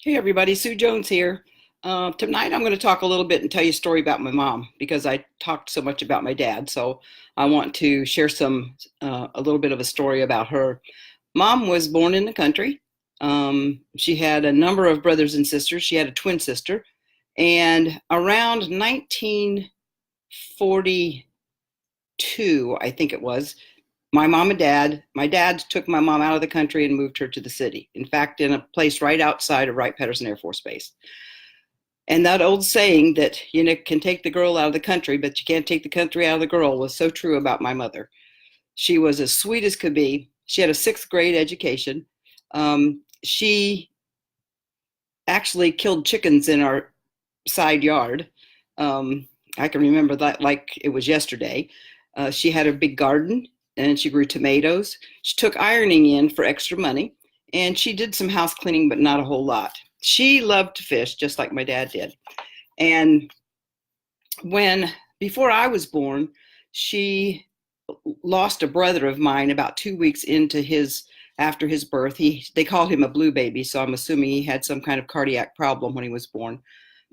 Hey everybody, Sue Jones here. Tonight I'm going to talk a little bit and tell you a story about my mom because I talked so much about my dad. So I want to share a little bit of a story about her. Mom was born in the country. She had a number of brothers and sisters. She had a twin sister. And around 1942, I think it was, my dad took my mom out of the country and moved her to the city. In fact, in a place right outside of Wright-Patterson Air Force Base. And that old saying that can take the girl out of the country, but you can't take the country out of the girl was so true about my mother. She was as sweet as could be. She had a sixth grade education. She actually killed chickens in our side yard. I can remember that like it was yesterday. She had a big garden and she grew tomatoes. She took ironing in for extra money and she did some house cleaning, but not a whole lot. She loved to fish just like my dad did. And when, before I was born, she lost a brother of mine about 2 weeks after his birth. They called him a blue baby, so I'm assuming he had some kind of cardiac problem when he was born.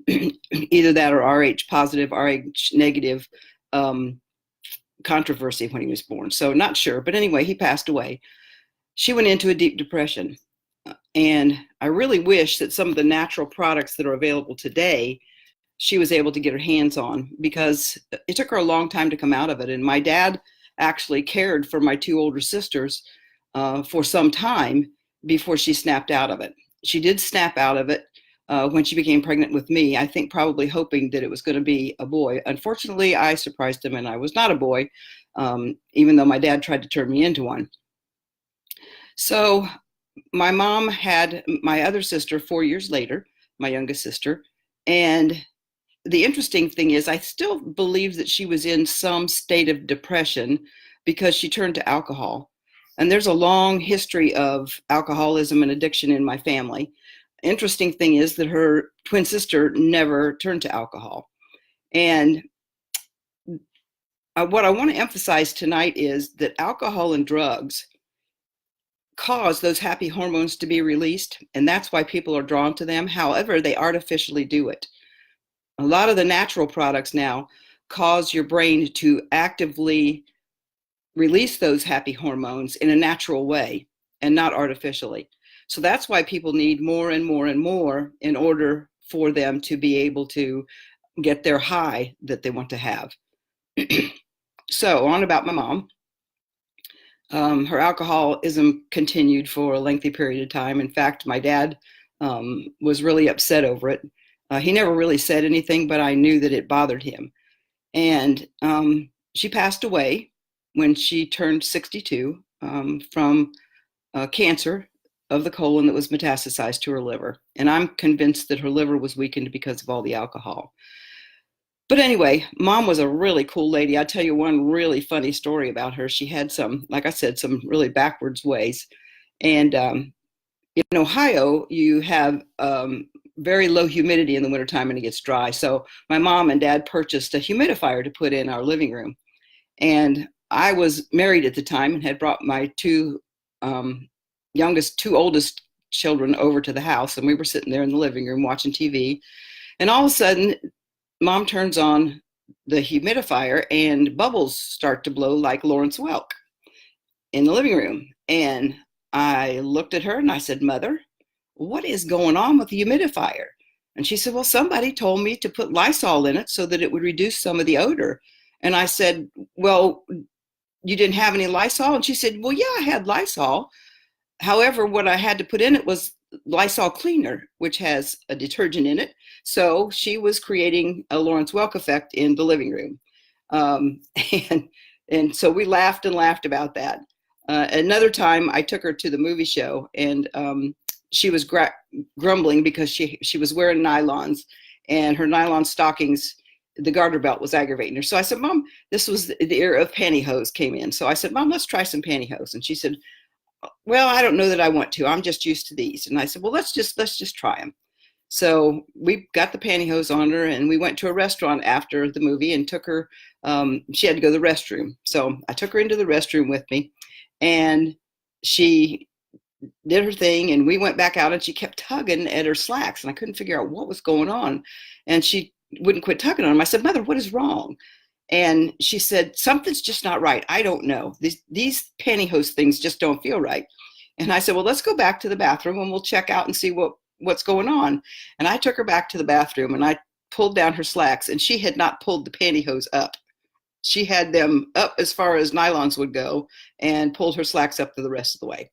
Either that or Rh positive, Rh negative controversy when he was born. So not sure, but anyway, he passed away. She went into a deep depression. And I really wish that some of the natural products that are available today, she was able to get her hands on because it took her a long time to come out of it. And my dad actually cared for my two older sisters for some time before she snapped out of it. She did snap out of it when she became pregnant with me, I think probably hoping that it was going to be a boy. Unfortunately, I surprised him and I was not a boy, even though my dad tried to turn me into one. So my mom had my other sister 4 years later, my youngest sister. And the interesting thing is, I still believe that she was in some state of depression because she turned to alcohol. And there's a long history of alcoholism and addiction in my family. Interesting thing is that her twin sister never turned to alcohol. And what I want to emphasize tonight is that alcohol and drugs cause those happy hormones to be released, and that's why people are drawn to them. However, they artificially do it. A lot of the natural products now cause your brain to actively release those happy hormones in a natural way and not artificially. So that's why people need more and more and more in order for them to be able to get their high that they want to have. So on about my mom. Her alcoholism continued for a lengthy period of time. In fact, my dad was really upset over it. He never really said anything, but I knew that it bothered him. And she passed away when she turned 62 from cancer of the colon that was metastasized to her liver. And I'm convinced that her liver was weakened because of all the alcohol. But anyway, mom was a really cool lady. I'll tell you one really funny story about her. She had like I said, some really backwards ways. And in Ohio, you have very low humidity in the wintertime and it gets dry. So my mom and dad purchased a humidifier to put in our living room. And I was married at the time and had brought my two oldest children over to the house. And we were sitting there in the living room watching TV. And all of a sudden, mom turns on the humidifier and bubbles start to blow like Lawrence Welk in the living room. And I looked at her and I said, Mother, what is going on with the humidifier? And she said, well, somebody told me to put Lysol in it so that it would reduce some of the odor. And I said, well, you didn't have any Lysol? And she said, well, yeah, I had Lysol. However, what I had to put in it was Lysol cleaner, which has a detergent in it. So she was creating a Lawrence Welk effect in the living room. Um, and, and so we laughed and laughed about that. Another time I took her to the movie show and she was grumbling because she was wearing nylons and her nylon stockings, the garter belt was aggravating her. So I said, Mom, this was the era of pantyhose came in. So I said, Mom, let's try some pantyhose. And she said, well, I don't know that I want to. I'm just used to these. And I said, well, let's just try them. So we got the pantyhose on her and we went to a restaurant after the movie and took her, she had to go to the restroom. So I took her into the restroom with me and she did her thing, and we went back out, and she kept tugging at her slacks, and I couldn't figure out what was going on. And she wouldn't quit tugging on them. I said, Mother, what is wrong? And she said, something's just not right. I don't know. These pantyhose things just don't feel right. And I said, well, let's go back to the bathroom and we'll check out and see what's going on. And I took her back to the bathroom and I pulled down her slacks, and she had not pulled the pantyhose up. She had them up as far as nylons would go and pulled her slacks up to the rest of the way.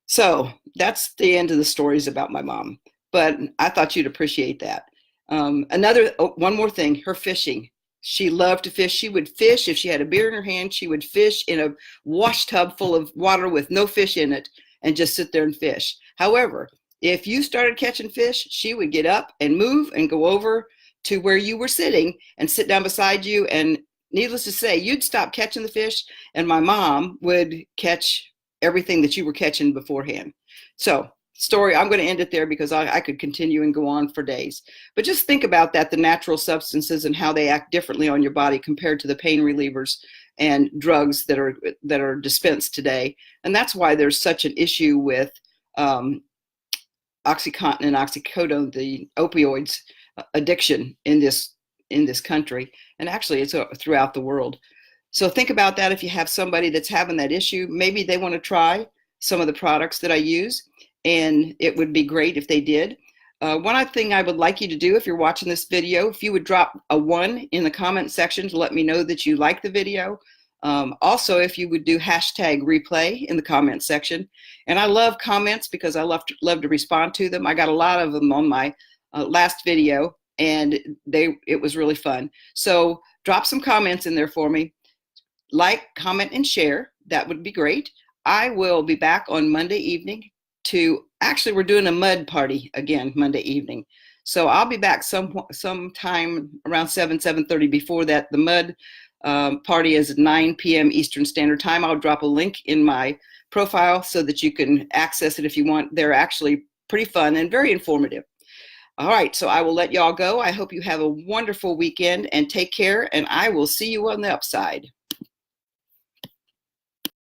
So that's the end of the stories about my mom. But I thought you'd appreciate that. One more thing, her fishing. She loved to fish. She would fish. If she had a beer in her hand, she would fish in a wash tub full of water with no fish in it and just sit there and fish. However, if you started catching fish, she would get up and move and go over to where you were sitting and sit down beside you. And needless to say, you'd stop catching the fish, and my mom would catch everything that you were catching beforehand. So story, I'm going to end it there because I could continue and go on for days. But just think about that, the natural substances and how they act differently on your body compared to the pain relievers and drugs that are dispensed today. And that's why there's such an issue with Oxycontin and oxycodone, the opioids addiction in this country. And actually it's throughout the world. So think about that. If you have somebody that's having that issue, maybe they want to try some of the products that I use, and it would be great if they did. One thing I would like you to do if you're watching this video, if you would drop a 1 in the comment section to let me know that you like the video. Also, if you would do #replay in the comment section. And I love comments because I love to respond to them. I got a lot of them on my last video, and it was really fun. So drop some comments in there for me. Like, comment, and share. That would be great. I will be back on Monday evening actually, we're doing a mud party again Monday evening. So I'll be back sometime around 7:30 before that. The mud party is at 9 p.m. Eastern Standard Time. I'll drop a link in my profile so that you can access it if you want. They're actually pretty fun and very informative. All right, so I will let y'all go. I hope you have a wonderful weekend and take care, and I will see you on the upside.